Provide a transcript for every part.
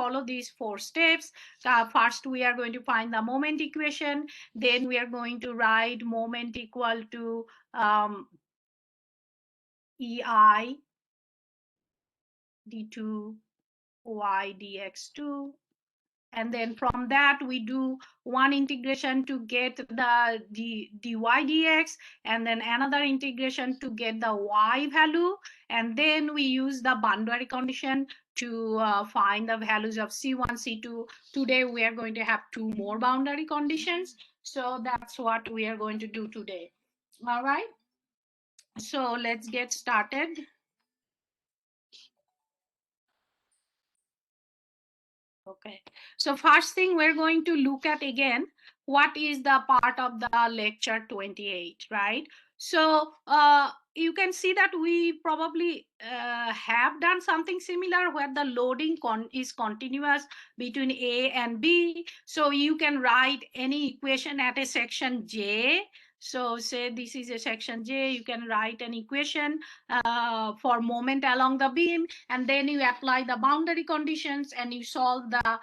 follow these 4 steps. First, we are going to find the moment equation. Then we are going to write moment equal to EI d2 y dx2. And then from that, we do one integration to get the dy dx, and then another integration to get the y value. And then we use the boundary condition to find the values of C1, C2. Today, we are going to have 2 more boundary conditions. So that's what we are going to do today. All right. So let's get started. Okay, so first thing we're going to look at again, what is the part of the lecture 28, right? So you can see that we probably have done something similar where the loading is continuous between A and B. So you can write any equation at a section J. So say this is a section J, you can write an equation for moment along the beam, and then you apply the boundary conditions and you solve the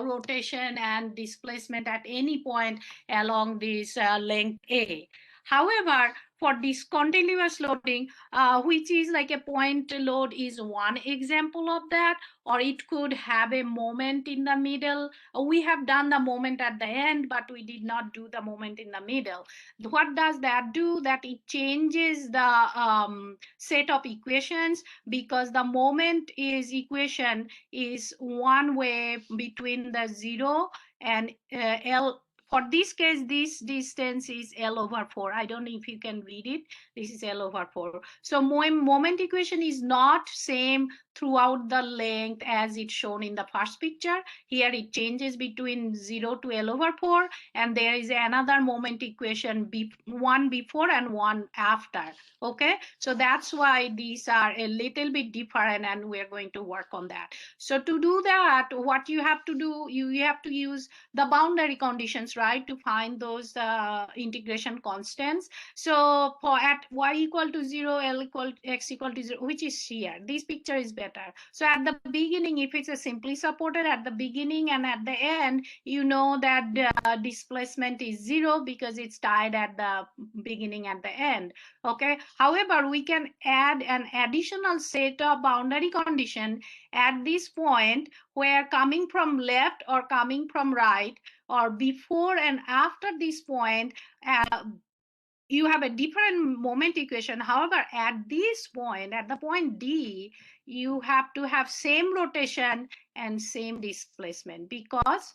rotation and displacement at any point along this length A. However, for discontinuous loading, which is like a point load, is one example of that, or it could have a moment in the middle. We have done the moment at the end, but we did not do the moment in the middle. What does that do? That it changes the set of equations, because the moment is equation is one way between the 0 and L. For this case, this distance is L over 4. I don't know if you can read it. This is L over 4. So moment equation is not same throughout the length as it's shown in the first picture. Here it changes between 0 to L over 4, and there is another moment equation, one before and one after. Okay, so that's why these are a little bit different, and we're going to work on that. So to do that, what you have to do, you have to use the boundary conditions, right, to find those integration constants. So for at y equal to 0, L equal x equal to 0, which is here, this picture is better. So at the beginning, if it's a simply supported at the beginning and at the end, you know that displacement is 0 because it's tied at the beginning and the end. Okay, however, we can add an additional set of boundary condition at this point, where coming from left or coming from right, or before and after this point, you have a different moment equation. However, at this point, at the point D, you have to have same rotation and same displacement, because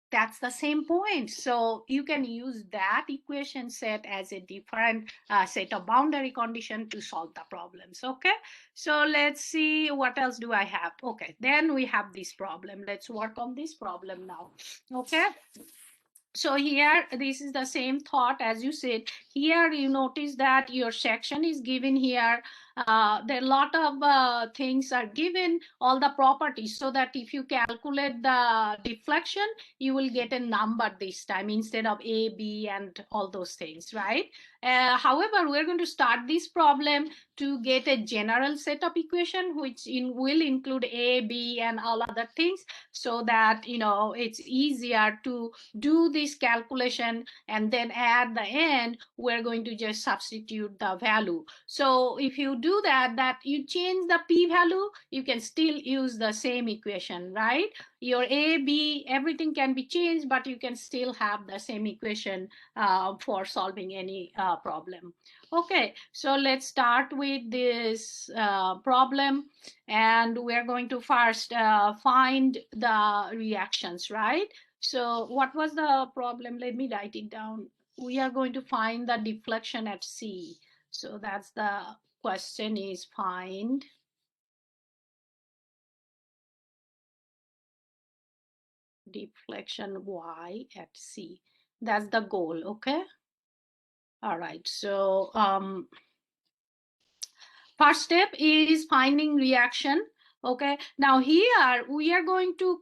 that's the same point. So you can use that equation set as a different set of boundary condition to solve the problems. Okay, so let's see what else do I have. Okay, then we have this problem. Let's work on this problem now. Okay, so here, this is the same thought as you said. Here you notice that your section is given here. There are a lot of things are given, all the properties, so that if you calculate the deflection, you will get a number this time instead of A, B, and all those things, right? However, we're going to start this problem to get a general set of equation, which will include A, B, and all other things, so that it's easier to do this calculation, and then at the end we're going to just substitute the value. So if you do that you change the p value, you can still use the same equation, right? Your A, B, everything can be changed, but you can still have the same equation for solving any problem. Okay, so let's start with this problem, and we're going to first find the reactions, right? So what was the problem? Let me write it down. We are going to find the deflection at C. So that's the question, is find deflection Y at C. That's the goal, okay? All right, so first step is finding reaction. Okay, now here we are going to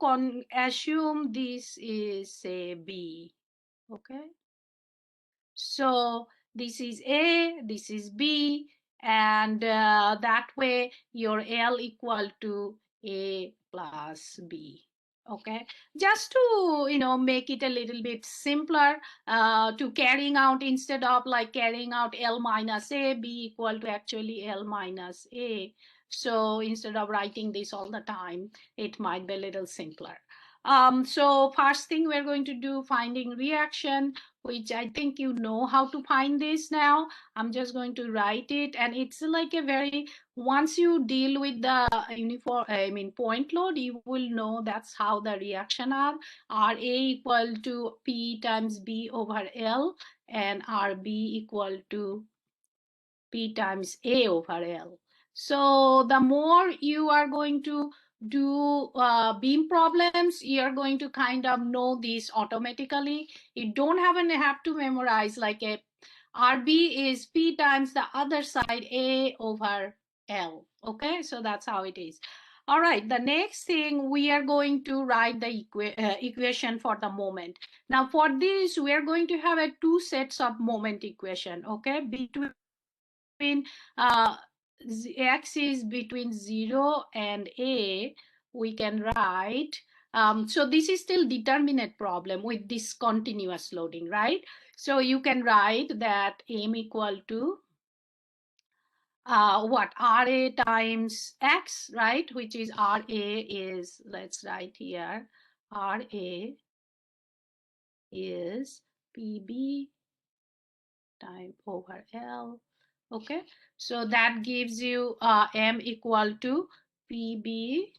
assume this is a B. Okay, so this is A, this is B, and that way your L equal to A plus B. Okay, just to make it a little bit simpler, to carrying out, instead of like carrying out L minus A, B equal to actually L minus A. So instead of writing this all the time, it might be a little simpler. So first thing we're going to do, finding reaction, which I think you know how to find this now. I'm just going to write it, and it's like a very, once you deal with the point load, you will know that's how the reaction are. RA equal to P times B over L, and RB equal to P times A over L. So the more you are going to do beam problems, you're going to kind of know this automatically. You don't have to memorize, like a RB is P times the other side A over L. Okay, so that's how it is. All right, the next thing, we are going to write the equation for the moment. Now for this, we are going to have two sets of moment equation, okay, between x is between 0 and a, we can write, so this is still determinate problem with discontinuous loading, right? So you can write that m equal to what, RA times x, right? Which is RA is, let's write here, RA is PB time over L. Okay, so that gives you M equal to PB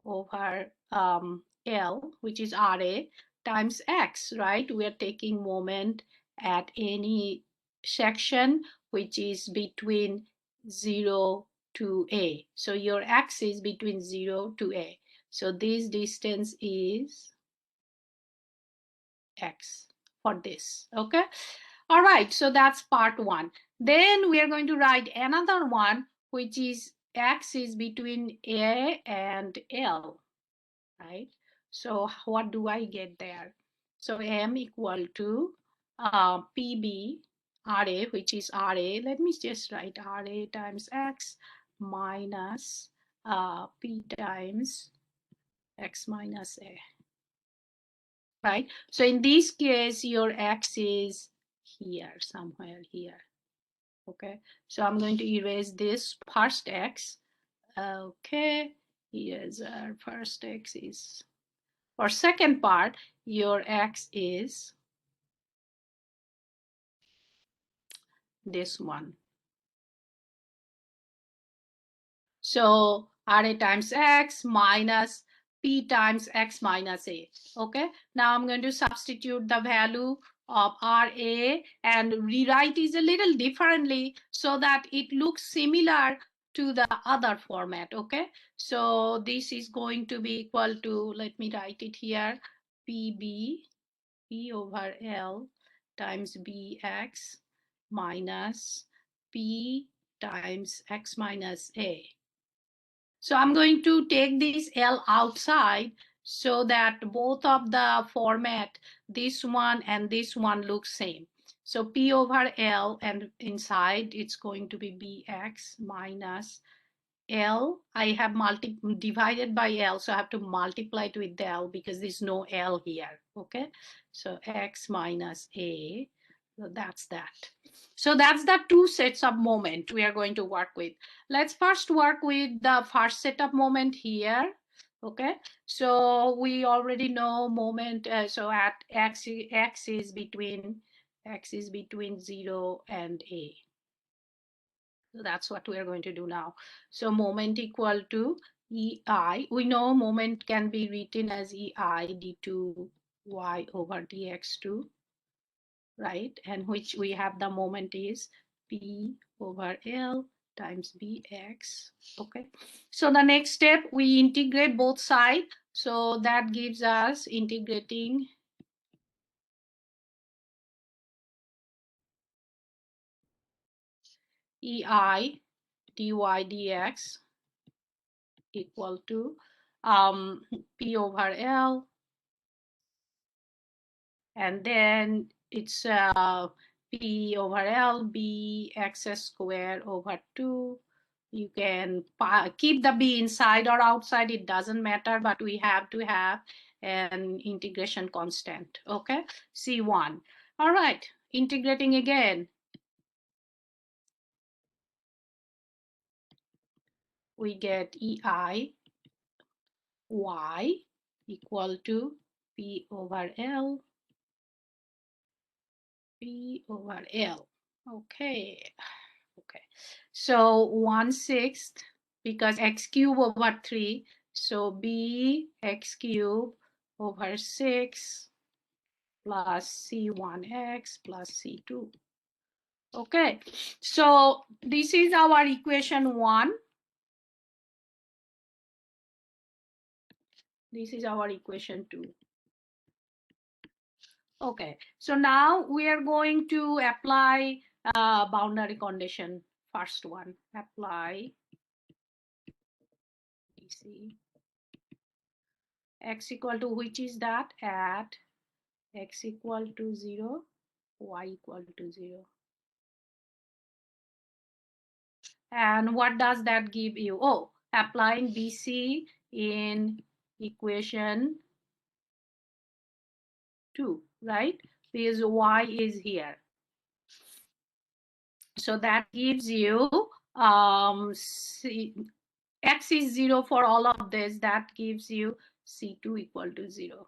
over L, which is RA, times X, right? We are taking moment at any section which is between 0 to A. So your X is between 0 to A. So this distance is X for this, okay? All right, so that's part one. Then we are going to write another one, which is X is between A and L, right? So what do I get there? So M equal to PB RA, which is RA. Let me just write RA times X minus P times X minus A. Right? So in this case, your X is here, somewhere here. Okay, so I'm going to erase this first X. Okay, here's our first X is, for second part, your X is this one. So RA times X minus P times X minus A. Okay, now I'm going to substitute the value of RA and rewrite it a little differently so that it looks similar to the other format. Okay, so this is going to be equal to, let me write it here, PB P over L times BX minus P times X minus A. So I'm going to take this L outside so that both of the format, this one and this one, look same. So P over L, and inside it's going to be BX minus L. I have divided by L, so I have to multiply it with L because there's no L here. Okay, so X minus A. So that's that. So that's the two sets of moment we are going to work with. Let's first work with the first set of moment here. Okay, so we already know moment. So at X is between 0 and A. So that's what we are going to do now. So moment equal to EI. We know moment can be written as EI d2y over dx2, right? And which we have the moment is P over L times Bx. Okay. So the next step, we integrate both sides. So that gives us integrating EI dy dx equal to P over L, and then it's P over L B x squared over 2 You can keep the b inside or outside, it doesn't matter, but we have to have an integration constant. Okay, C1. All right, integrating again. We get EI y equal to P over L, P over L. Okay, okay. So 1/6, because x cube over 3, so b x cube over 6 plus C1x plus C2. Okay, so this is our equation 1. This is our equation 2. Okay, so now we are going to apply boundary condition. First one, apply BC. X equal to, which is that, at x equal to 0, y equal to 0. And what does that give you? Oh, applying BC in equation 2, right? Because y is here. So that gives you x is 0 for all of this. That gives you C2 equal to 0.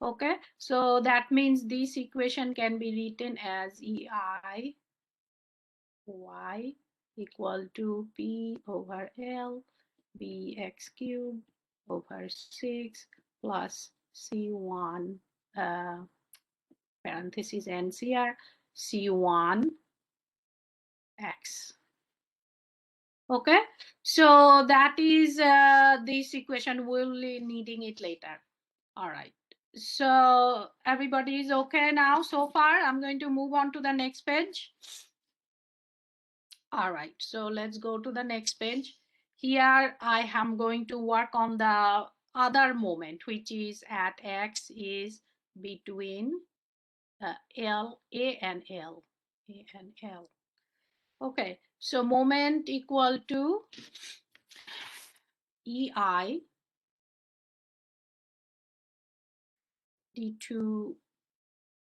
Okay, so that means this equation can be written as EI y equal to P over L bx cubed over 6 plus C1 parenthesis NCR C1 x. Okay, so that is this equation. We'll be needing it later. All right, so everybody is okay now so far. I'm going to move on to the next page. All right, so let's go to the next page. Here I am going to work on the other moment, which is at x is between L, A and L, A and L. Okay, so moment equal to EI D2.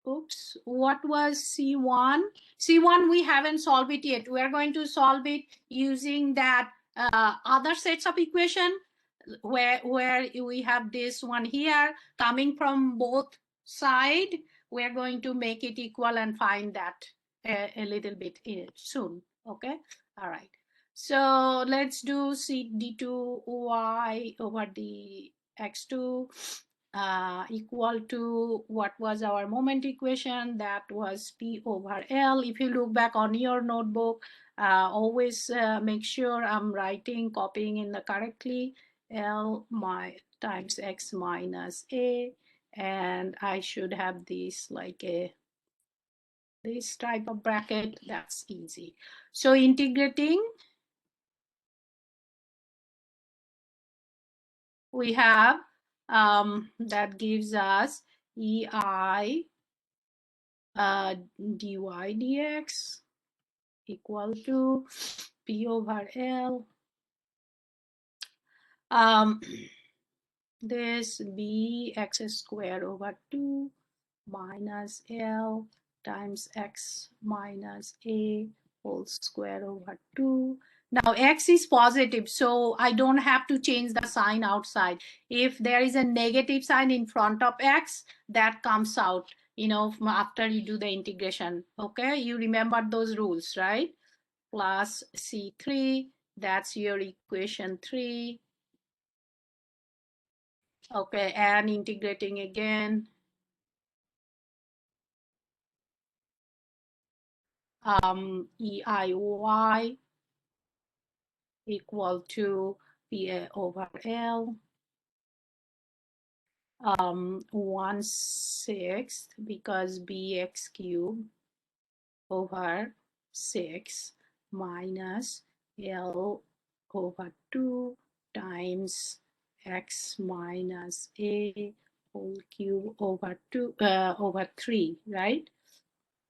Oops, what was C1? C1, we haven't solved it yet. We are going to solve it using that other sets of equation where we have this one here coming from both side. We are going to make it equal and find that a little bit soon. Okay, all right. So let's do C D2y over the x2 equal to what was our moment equation. That was P over L. If you look back on your notebook, always make sure I'm writing, copying in the correctly. L times x minus a, and I should have this like this type of bracket. That's easy. So integrating, we have that gives us EI dy dx equal to P over L. This b x squared over 2 minus L times x minus a whole square over 2. Now x is positive, so I don't have to change the sign outside. If there is a negative sign in front of x, that comes out, you know, after you do the integration. Okay, you remember those rules, right? Plus C3, that's your equation 3. Okay, and integrating again. EIY equal to P over L. 1/6 because bx cubed over 6 minus L over 2 times x minus a whole cube over 2 over 3, right?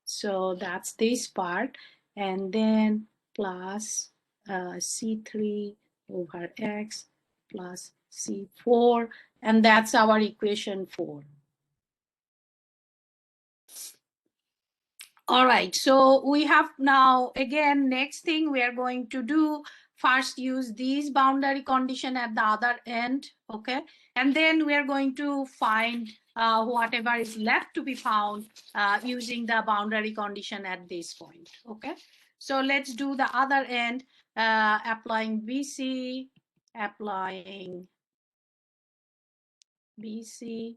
So that's this part, and then plus C3 over X plus C4, and that's our equation 4. All right, so we have now, again, next thing we are going to do, first use these boundary condition at the other end, okay? And then we are going to find whatever is left to be found using the boundary condition at this point, okay? So let's do the other end, applying BC, applying BC,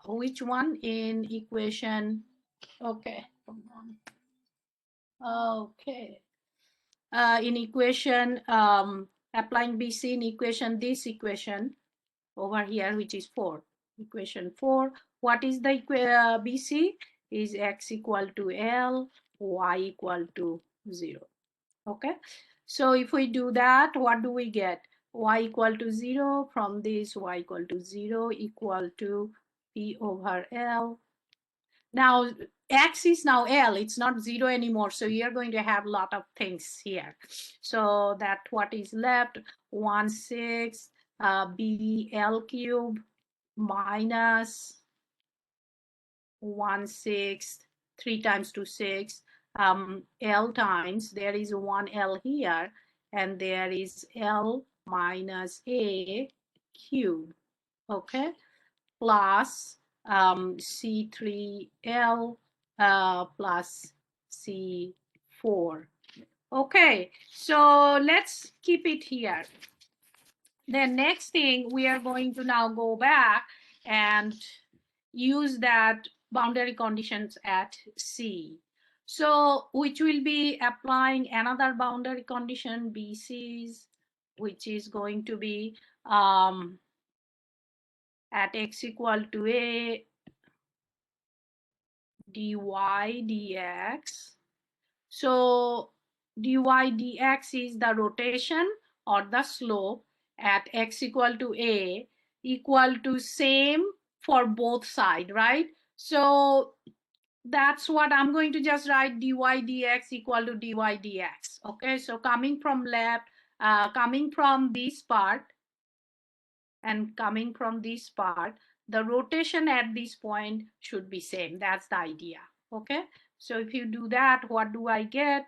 which one in equation, okay, come on. Okay. In equation, applying BC in equation, this equation over here, which is 4. Equation 4. What is the BC? Is x equal to L, y equal to 0. Okay. So if we do that, what do we get? Y equal to 0. From this, y equal to 0 equal to P over L. Now, X is now L, it's not 0 anymore. So you're going to have a lot of things here. So that what is left, 1/6 BL cube minus 1/6, 3 times 2, 6, L times, there is 1 L here, and there is L minus A cube, okay? Plus C3L plus C4. Okay, so let's keep it here. The next thing, we are going to now go back and use that boundary conditions at C. So which will be applying another boundary condition, BC's, which is going to be at x equal to A, dy dx. So dy dx is the rotation or the slope at x equal to A, equal to same for both sides, right? So that's what I'm going to just write, dy dx equal to dy dx. Okay, so coming from left, coming from this part and coming from this part, the rotation at this point should be same. That's the idea. Okay, so if you do that, what do I get?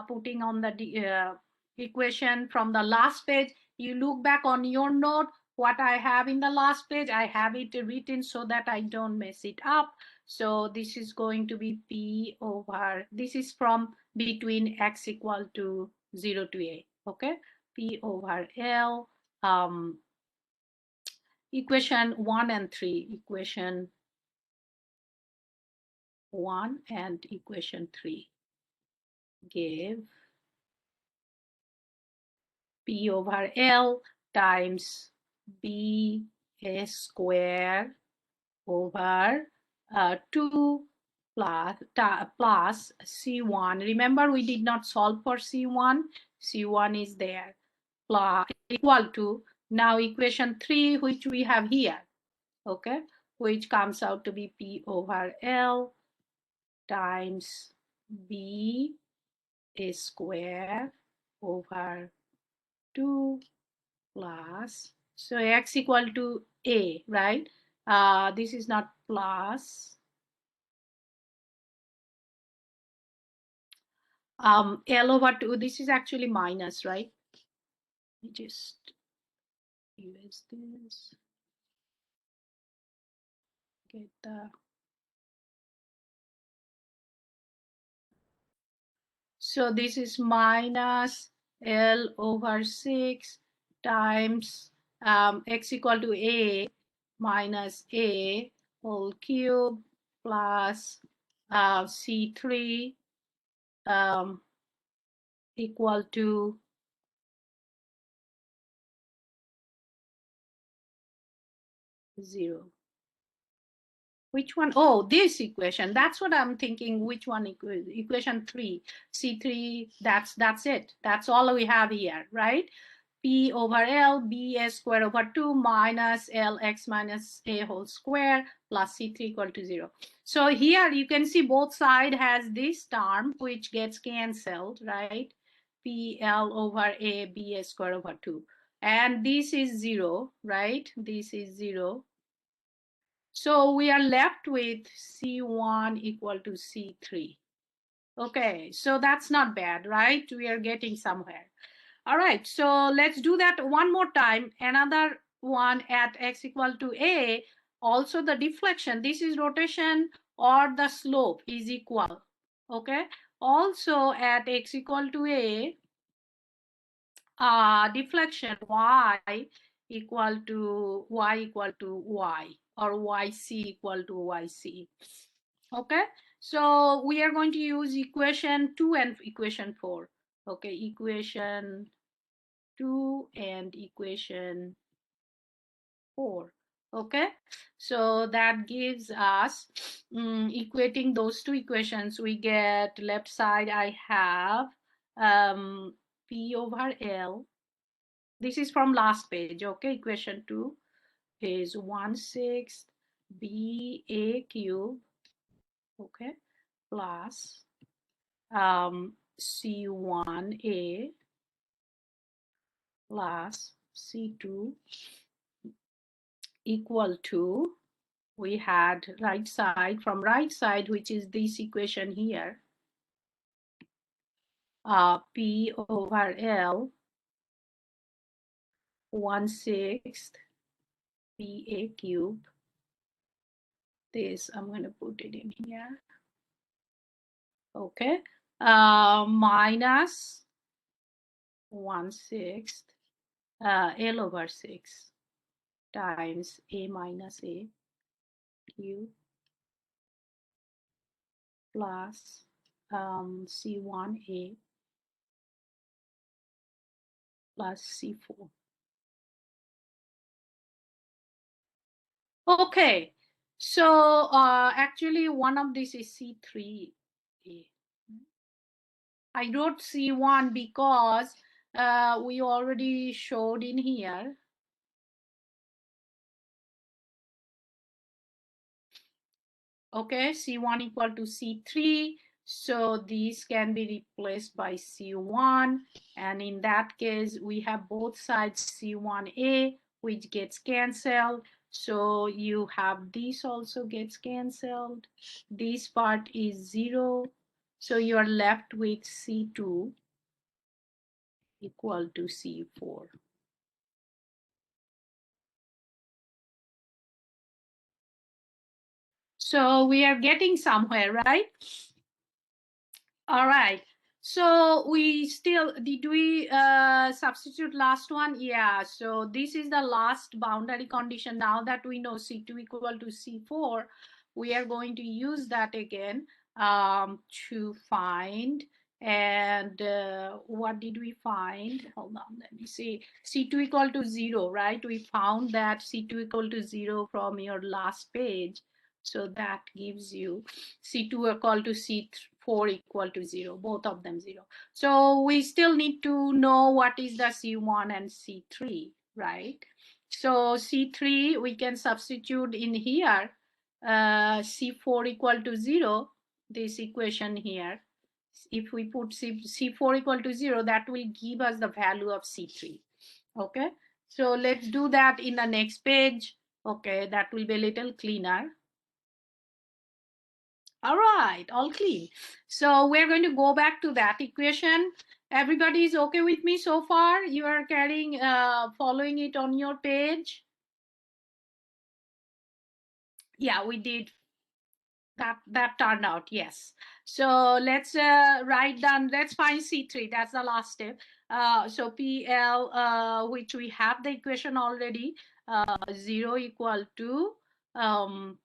Putting on the equation from the last page, you look back on your note, what I have in the last page, I have it written so that I don't mess it up. So this is going to be P over, this is from between x equal to 0 to A, okay? P over L, equation 1 and 3, equation 1 and equation 3 give P over L times B A square over 2 plus C1. Remember, we did not solve for C1. C1 is there. Plus equal to, now equation 3, which we have here, okay, which comes out to be P over L times B A square over 2 plus, so x equal to A, right? This is not plus. L over 2, this is actually minus, right? Let me just erase this. Get the, so this is minus L over 6 times x equal to A minus A whole cube plus C3 equal to 0. Which one? Oh, this equation. That's what I'm thinking. Which one? Equation 3. C3, that's it. That's all we have here, right? P over L, B A square over 2 minus L x minus A whole square plus C3 equal to 0. So here you can see both side has this term which gets cancelled, right? PL over A, B square over 2. And this is 0, right? This is 0. So we are left with C1 equal to C3. Okay, so that's not bad, right? We are getting somewhere. All right, so let's do that one more time. Another one at x equal to A. Also the deflection, this is rotation or the slope is equal. Okay, also at x equal to A, deflection y equal to y or yc equal to yc. Okay, so we are going to use equation 2 and equation 4. Okay, equation 2 and equation 4. Okay, so that gives us equating those two equations. We get left side, I have P over L. This is from last page. Okay, equation 2 is 1/6 BA cube. Okay, plus C1A plus C2 equal to, we had right side, from right side, which is this equation here, P over L 1/6 BA cube. This, I'm going to put it in here. Okay, minus 1/6 L over 6 times A minus A cube plus C1A plus C4. Okay, so actually one of this is C3A. I wrote C1 because we already showed in here. Okay, C1 equal to C3. So these can be replaced by C1. And in that case, we have both sides C1A, which gets canceled. So you have this also gets canceled. This part is 0. So you are left with C2 equal to C4. So we are getting somewhere, right? All right. So we still, did we substitute last one? Yeah. So this is the last boundary condition. Now that we know C2 equal to C4, we are going to use that again to find. And what did we find? Hold on, let me see. C2 equal to 0, right? We found that C2 equal to 0 from your last page. So that gives you C2 equal to C4 equal to 0, both of them 0. So we still need to know what is the C1 and C3, right? So C3, we can substitute in here, C4 equal to 0, this equation here. If we put C4 equal to 0, that will give us the value of C3. Okay, so let's do that in the next page. Okay, that will be a little cleaner. All right, all clean. So we're going to go back to that equation. Everybody is okay with me so far? You are carrying, following it on your page? Yeah, we did. That turned out, yes. So let's write down, let's find C3. That's the last step. So PL, which we have the equation already, 0 equal to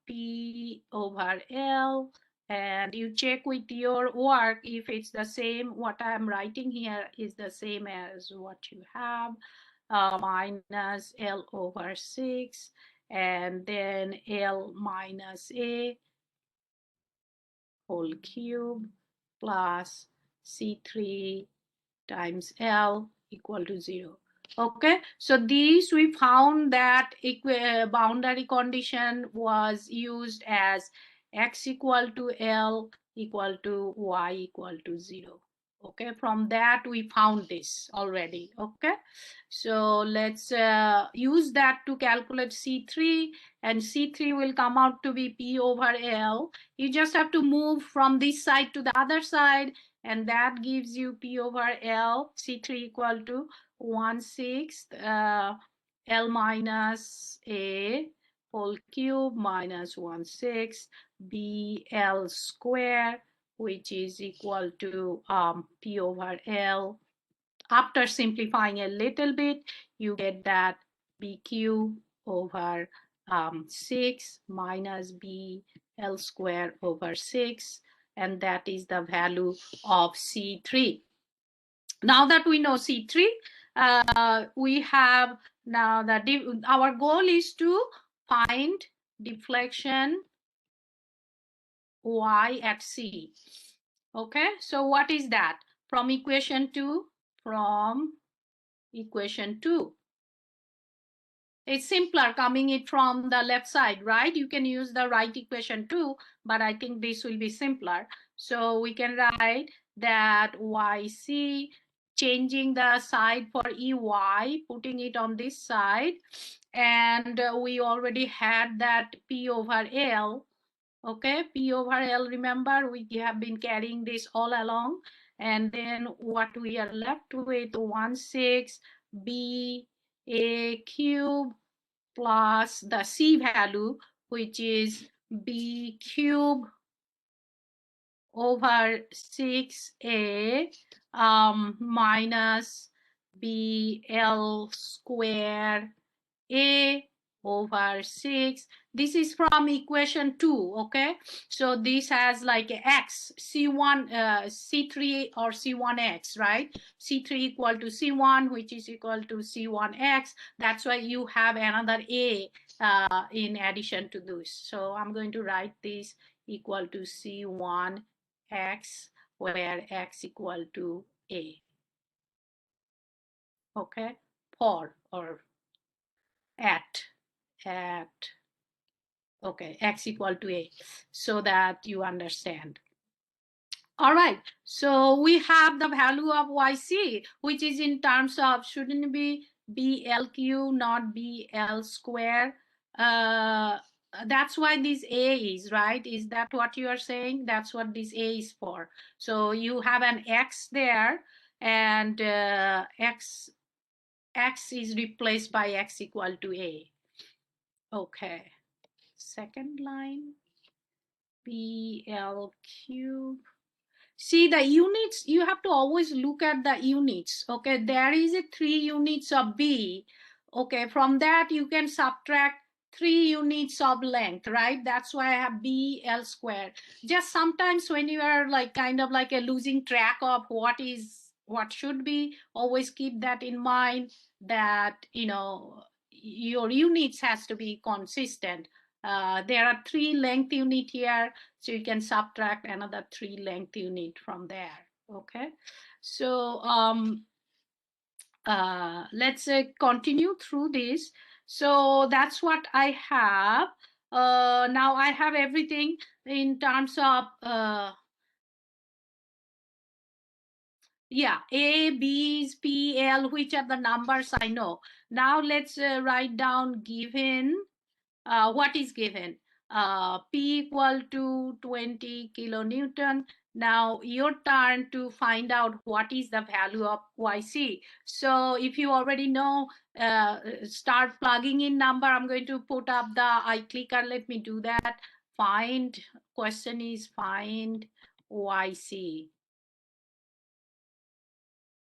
P over L. And you check with your work if it's the same, what I'm writing here is the same as what you have, minus L over 6, and then L minus A whole cube plus C3 times L equal to 0. Okay, so these we found that boundary condition was used as x equal to L equal to y equal to 0. Okay, from that we found this already. Okay, so let's use that to calculate C3, and C3 will come out to be P over L. You just have to move from this side to the other side, and that gives you P over L, C3 equal to 1/6 L minus A whole cube minus 1/6 BL square, which is equal to P over L. After simplifying a little bit, you get that BQ over 6 minus BL square over 6, and that is the value of C3. Now that we know C3, we have now our goal is to find deflection Y at C. Okay, so what is that? From equation 2, it's simpler coming it from the left side, right? You can use the right equation too, but I think this will be simpler. So we can write that YC, changing the side for EY, putting it on this side, and we already had that P over L. Okay, P over L, remember, we have been carrying this all along. And then what we are left with, 1/6 B A cube plus the C value, which is B cube over 6A minus BL square A over 6. This is from equation 2. Okay, so this has like x, C1, C3 or C1x, right? C3 equal to C1, which is equal to C1x. That's why you have another A in addition to this. So I'm going to write this equal to C1x, where x equal to A. Okay, for or at okay, x equal to A, so that you understand. All right, so we have the value of YC, which is in terms of, shouldn't it be BLQ, not BL square? That's why this A is, right? Is that what you are saying? That's what this A is for. So you have an X there, and X is replaced by X equal to A. Okay, second line, BL cube. See the units, you have to always look at the units. Okay, there is a 3 units of B. Okay, from that you can subtract 3 units of length, right? That's why I have BL square. Just sometimes when you are like kind of like a losing track of what should be, always keep that in mind, that your units has to be consistent. There are 3 length unit here, so you can subtract another 3 length unit from there. Okay, so let's continue through this. So that's what I have. Now I have everything in terms of yeah, A, B's, P, L, which are the numbers I know. Now let's write down given. What is given? P equal to 20 kilonewton. Now your turn to find out what is the value of YC. So if you already know, start plugging in number. I'm going to put up the iClicker. Let me do that. Find, question is find YC.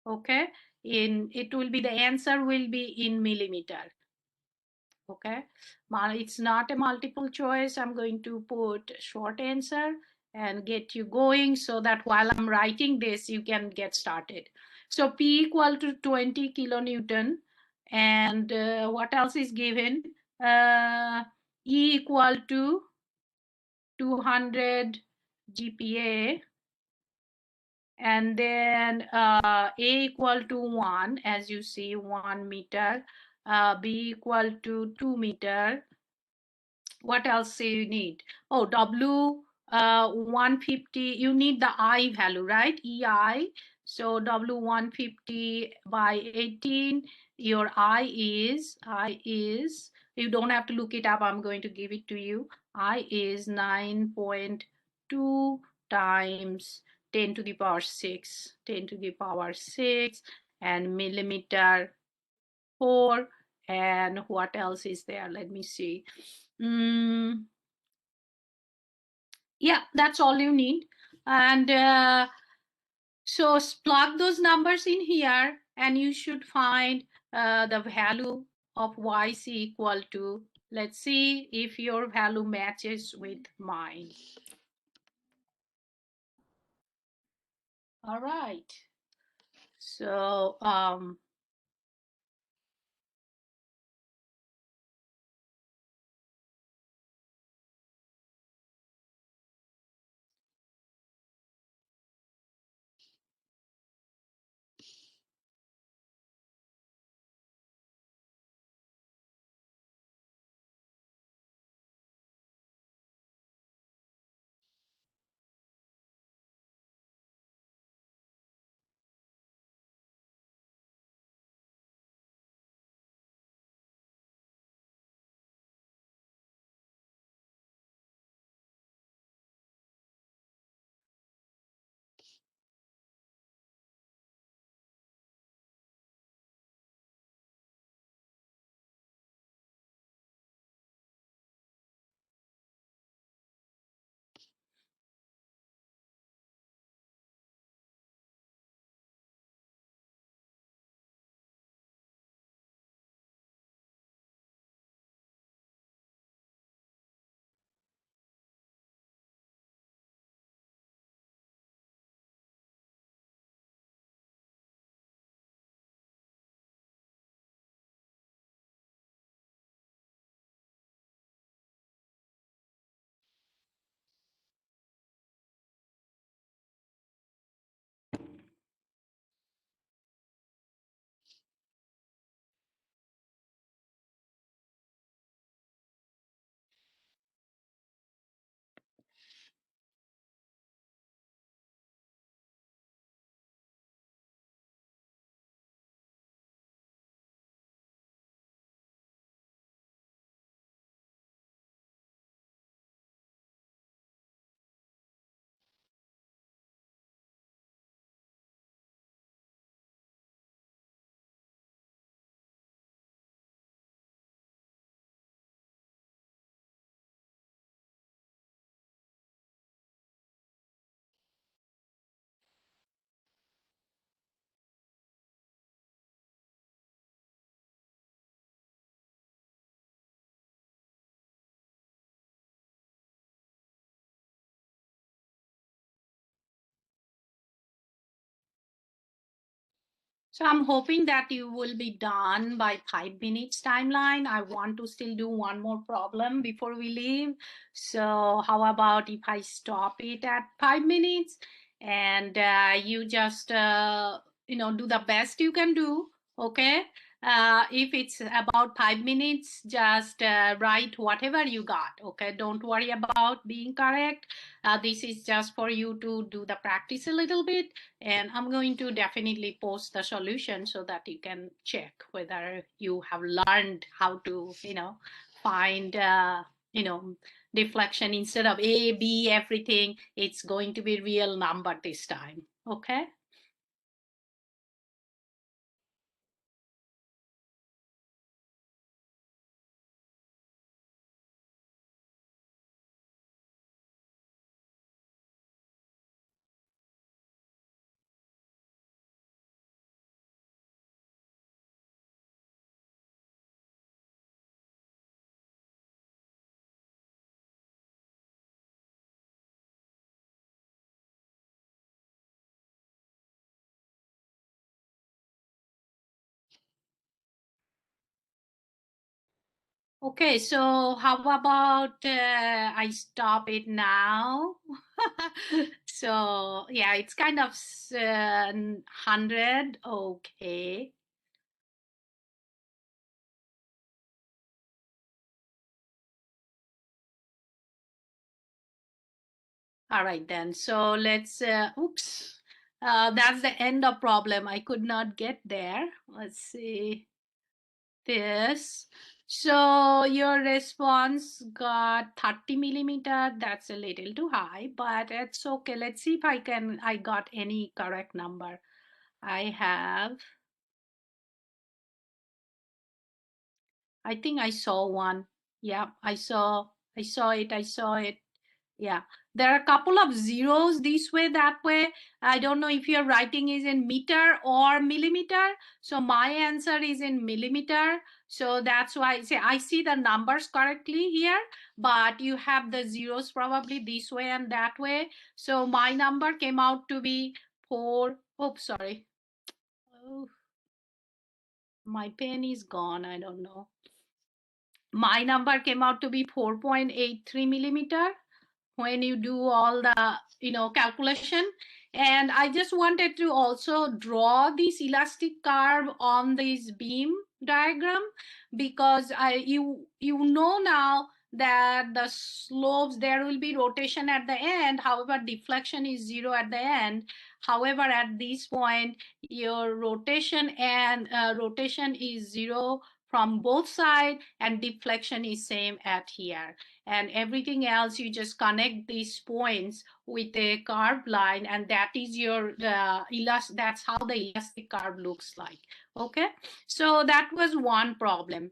Okay, it will be, the answer will be in millimeter. Okay, it's not a multiple choice. I'm going to put short answer and get you going, so that while I'm writing this, you can get started. So P equal to 20 kilonewton, and what else is given? E equal to 200 GPa, and then A equal to 1, as you see, 1 meter, B equal to 2 meter. What else do you need? Oh, W 150, you need the I value, right? EI, So W150 by 18, your I is, you don't have to look it up. I'm going to give it to you. I is 9.2 times 10 to the power 6, 10 to the power 6, and millimeter 4. And what else is there? Let me see. Yeah, that's all you need. And so plug those numbers in here, and you should find the value of yc equal to, let's see if your value matches with mine. All right. So So I'm hoping that you will be done by 5 minutes timeline. I want to still do one more problem before we leave. So how about if I stop it at 5 minutes, and you just do the best you can do. Okay. If it's about 5 minutes, just write whatever you got. Okay. Don't worry about being correct. This is just for you to do the practice a little bit, and I'm going to definitely post the solution so that you can check whether you have learned how to, find, deflection instead of A, B, everything. It's going to be real number this time. Okay. Okay, so how about I stop it now? So yeah, it's kind of 100. Okay. All right then. So let's oops. That's the end of problem. I could not get there. Let's see this. So your response got 30 millimeter. That's a little too high, but it's okay. Let's see if I got any correct number. I think I saw one. Yeah, I saw it. Yeah, there are a couple of zeros this way, that way. I don't know if your writing is in meter or millimeter. So my answer is in millimeter. So that's why I see the numbers correctly here, but you have the zeros probably this way and that way. So my number came out to be 4. Oops, sorry. Oh, my pen is gone. I don't know. My number came out to be 4.83 millimeter when you do all the calculation. And I just wanted to also draw this elastic curve on this beam diagram, because you know now that the slopes, there will be rotation at the end, however deflection is 0 at the end. However, at this point your rotation is 0 from both sides, and deflection is same at here. And everything else, you just connect these points with a curved line, and that is your that's how the elastic curve looks like. Okay, so that was one problem.